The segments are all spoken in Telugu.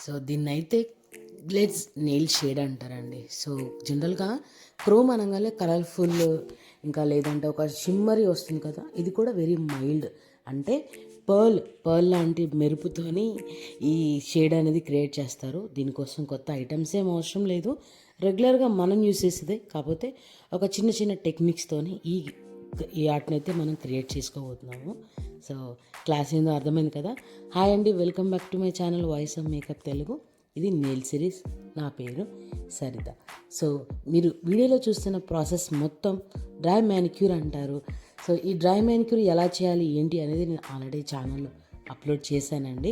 సో దీన్నైతే గ్లేజ్ నెయిల్ షేడ్ అంటారండి. సో జనరల్గా క్రోమ్ అనగానే కలర్ఫుల్, ఇంకా లేదంటే ఒక షిమ్మరీ వస్తుంది కదా, ఇది కూడా వెరీ మైల్డ్. అంటే పర్ల్ లాంటి మెరుపుతోని ఈ షేడ్ అనేది క్రియేట్ చేస్తారు. దీనికోసం కొత్త ఐటమ్స్ ఏం అవసరం లేదు, రెగ్యులర్గా మనం యూస్ చేసేదే. కాకపోతే ఒక చిన్న చిన్న టెక్నిక్స్తోని ఈ ఆర్ట్ని అయితే మనం క్రియేట్ చేసుకోబోతున్నాము. సో క్లాస్ ఏందో అర్థమైంది కదా. హాయ్ అండి, welcome back to my channel voice of makeup Telugu. ఇది నెయిల్ సిరీస్. నా పేరు సరిత. సో మీరు వీడియోలో చూస్తున్న ప్రాసెస్ మొత్తం డ్రై మ్యానిక్యూర్ అంటారు. సో ఈ డ్రై మ్యానిక్యూర్ ఎలా చేయాలి ఏంటి అనేది నేను ఆల్రెడీ ఛానల్లో అప్లోడ్ చేశానండి.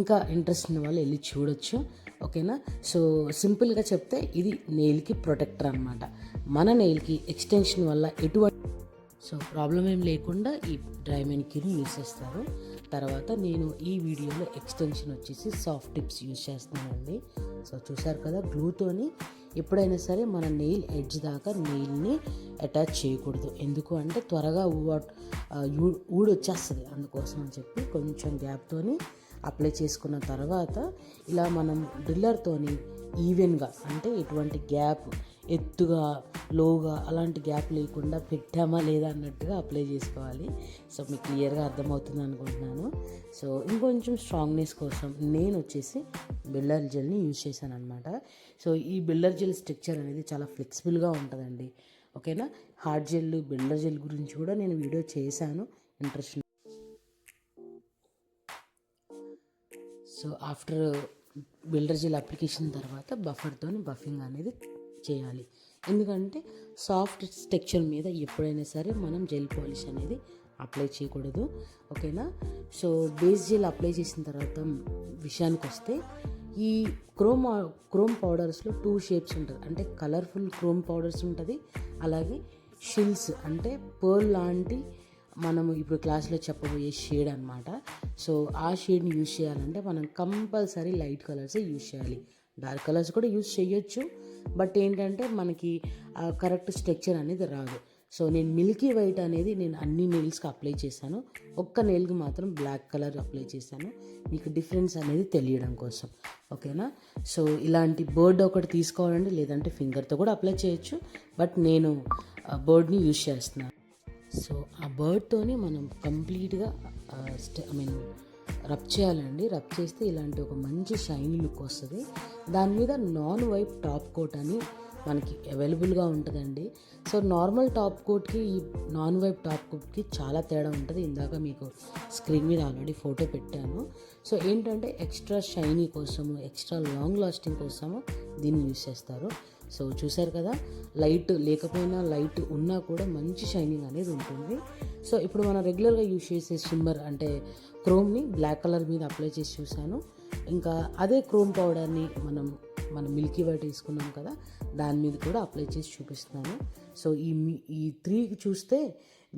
ఇంకా ఇంట్రెస్ట్ ఉన్న వాళ్ళు వెళ్ళి చూడొచ్చు, ఓకేనా. సో సింపుల్గా చెప్తే ఇది నెయిల్కి ప్రొటెక్టర్ అనమాట. మన నెయిల్కి ఎక్స్టెన్షన్ వల్ల ఎటువంటి ప్రాబ్లం ఏం లేకుండా ఈ డ్రై మ్యానిక్యూర్ని యూస్ చేస్తారు. తర్వాత నేను ఈ వీడియోలో ఎక్స్టెన్షన్ వచ్చేసి సాఫ్ట్ టిప్స్ యూస్ చేస్తున్నానండి. సో చూసారు కదా, గ్లూతోని ఎప్పుడైనా సరే మన నెయిల్ ఎడ్జ్ దాకా నెయిల్ని అటాచ్ చేయకూడదు. ఎందుకు అంటే త్వరగా ఊడొచ్చేస్తుంది. అందుకోసం అని చెప్పి కొంచెం గ్యాప్తోని అప్లై చేసుకున్న తర్వాత ఇలా మనం డ్రిల్లర్తోని ఈవెన్గా, అంటే ఎటువంటి గ్యాప్, ఎత్తుగా లోగా అలాంటి గ్యాప్ లేకుండా పెట్టామా లేదా అన్నట్టుగా అప్లై చేసుకోవాలి. సో మీకు క్లియర్గా అర్థమవుతుంది అనుకుంటున్నాను. సో ఇంకొంచెం స్ట్రాంగ్నెస్ కోసం నేను వచ్చేసి బిల్డర్ జెల్ని యూజ్ చేశాను అనమాట. సో ఈ బిల్డర్ జెల్ స్ట్రక్చర్ అనేది చాలా ఫ్లెక్సిబుల్గా ఉంటుందండి, ఓకేనా. హార్డ్ జెల్, బిల్డర్ జెల్ గురించి కూడా నేను వీడియో చేశాను, interest. So after builder gel application తర్వాత బఫర్తో బఫింగ్ అనేది చేయాలి. ఎందుకంటే సాఫ్ట్ టెక్స్చర్ మీద ఎప్పుడైనా సరే మనం జెల్ పాలిష్ అనేది అప్లై చేయకూడదు, ఓకేనా. సో బేస్ జెల్ అప్లై చేసిన తర్వాత విషయానికి వస్తే, ఈ క్రోమ్ పౌడర్స్లో 2 షేప్స్ ఉంటుంది. అంటే కలర్ఫుల్ క్రోమ్ పౌడర్స్ ఉంటుంది, అలాగే షిల్స్ అంటే పర్ల్ లాంటి మనము ఇప్పుడు క్లాస్లో చెప్పబోయే షేడ్ అనమాట. సో ఆ షేడ్ని యూజ్ చేయాలంటే మనం కంపల్సరీ లైట్ కలర్సే యూజ్ చేయాలి. డార్క్ కలర్స్ కూడా యూజ్ చేయొచ్చు, బట్ ఏంటంటే మనకి కరెక్ట్ స్ట్రక్చర్ అనేది రాదు. సో నేను మిల్కీ వైట్ అనేది నేను అన్ని నెయిల్స్కి అప్లై చేశాను, ఒక్క నెయిల్కి మాత్రం బ్లాక్ కలర్ అప్లై చేశాను, మీకు డిఫరెన్స్ అనేది తెలియడం కోసం, ఓకేనా. సో ఇలాంటి బర్డ్ ఒకటి తీసుకోవాలండి, లేదంటే ఫింగర్తో కూడా అప్లై చేయొచ్చు, బట్ నేను బర్డ్ని యూజ్ చేస్తున్నాను. సో ఆ బర్డ్తోని మనం కంప్లీట్గా రబ్ చేయాలండి. రబ్ చేస్తే ఇలాంటి ఒక మంచి షైనీ లుక్ వస్తుంది. దాని మీద నాన్ వైప్ టాప్ కోట్ అని మనకి అవైలబుల్గా ఉంటుందండి. సో నార్మల్ టాప్ కోట్కి ఈ నాన్ వైప్ టాప్ కోట్కి చాలా తేడా ఉంటుంది. ఇందాక మీకు స్క్రీన్ మీద ఆల్రెడీ ఫోటో పెట్టాను. సో ఏంటంటే ఎక్స్ట్రా షైనీ కోసము, ఎక్స్ట్రా లాంగ్ లాస్టింగ్ కోసము దీన్ని యూస్ చేస్తారు. సో చూసారు కదా, లైట్ లేకపోయినా లైట్ ఉన్నా కూడా మంచి షైనింగ్ అనేది ఉంటుంది. సో ఇప్పుడు మనం రెగ్యులర్గా యూజ్ చేసే షిమ్మర్ అంటే క్రోమ్ని బ్లాక్ కలర్ మీద అప్లై చేసి చూసాను. ఇంకా అదే క్రోమ్ పౌడర్ని మనం మిల్కీ వైట్ తీసుకున్నాం కదా, దాని మీద కూడా అప్లై చేసి చూపిస్తున్నాను. సో ఈ 3 చూస్తే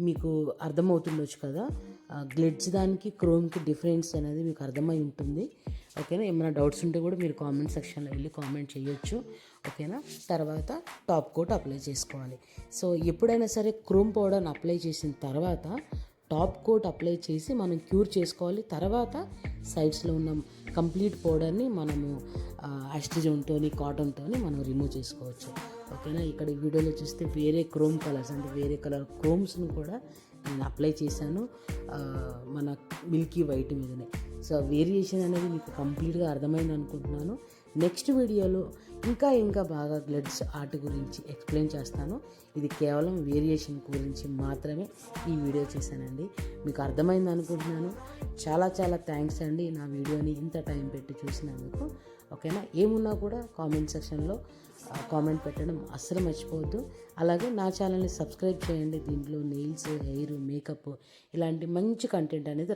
మీకు అర్థమవుతుండొచ్చు కదా, గ్లిట్జ్ దానికి క్రోమ్కి డిఫరెన్స్ అనేది మీకు అర్థమై ఉంటుంది, ఓకేనా. ఏమైనా డౌట్స్ ఉంటే కూడా మీరు కామెంట్ సెక్షన్లో వెళ్ళి కామెంట్ చేయొచ్చు, ఓకేనా. తర్వాత టాప్ కోట్ అప్లై చేసుకోవాలి. సో ఎప్పుడైనా సరే క్రోమ్ పౌడర్ని అప్లై చేసిన తర్వాత టాప్ కోట్ అప్లై చేసి మనం క్యూర్ చేసుకోవాలి. తర్వాత సైడ్స్లో ఉన్న కంప్లీట్ పౌడర్ని మనము అస్టిజోన్తో, కాటన్తో మనం రిమూవ్ చేసుకోవచ్చు, ఓకేనా. ఇక్కడ వీడియోలో చూస్తే వేరే క్రోమ్ కలర్స్ అంటే వేరే కలర్ క్రోమ్స్ని కూడా నేను అప్లై చేశాను మన మిల్కీ వైట్ మీదనే. సో వేరియేషన్ అనేది మీకు కంప్లీట్గా అర్థమైంది అనుకుంటున్నాను. నెక్స్ట్ వీడియోలో ఇంకా బాగా గ్లిట్జ్ ఆర్ట్ గురించి ఎక్స్ప్లెయిన్ చేస్తాను. ఇది కేవలం వేరియేషన్ గురించి మాత్రమే ఈ వీడియో చేశానండి. మీకు అర్థమైంది అనుకుంటున్నాను. చాలా థ్యాంక్స్ అండి నా వీడియోని ఇంత టైం పెట్టి చూసినందుకు, ఓకేనా. ఏమున్నా కూడా కామెంట్ సెక్షన్లో కామెంట్ పెట్టడం అస్సలు మర్చిపోవద్దు. అలాగే నా ఛానల్ని సబ్స్క్రైబ్ చేయండి. దీంట్లో నెయిల్స్, హెయిర్, మేకప్ ఇలాంటి మంచి కంటెంట్ అనేది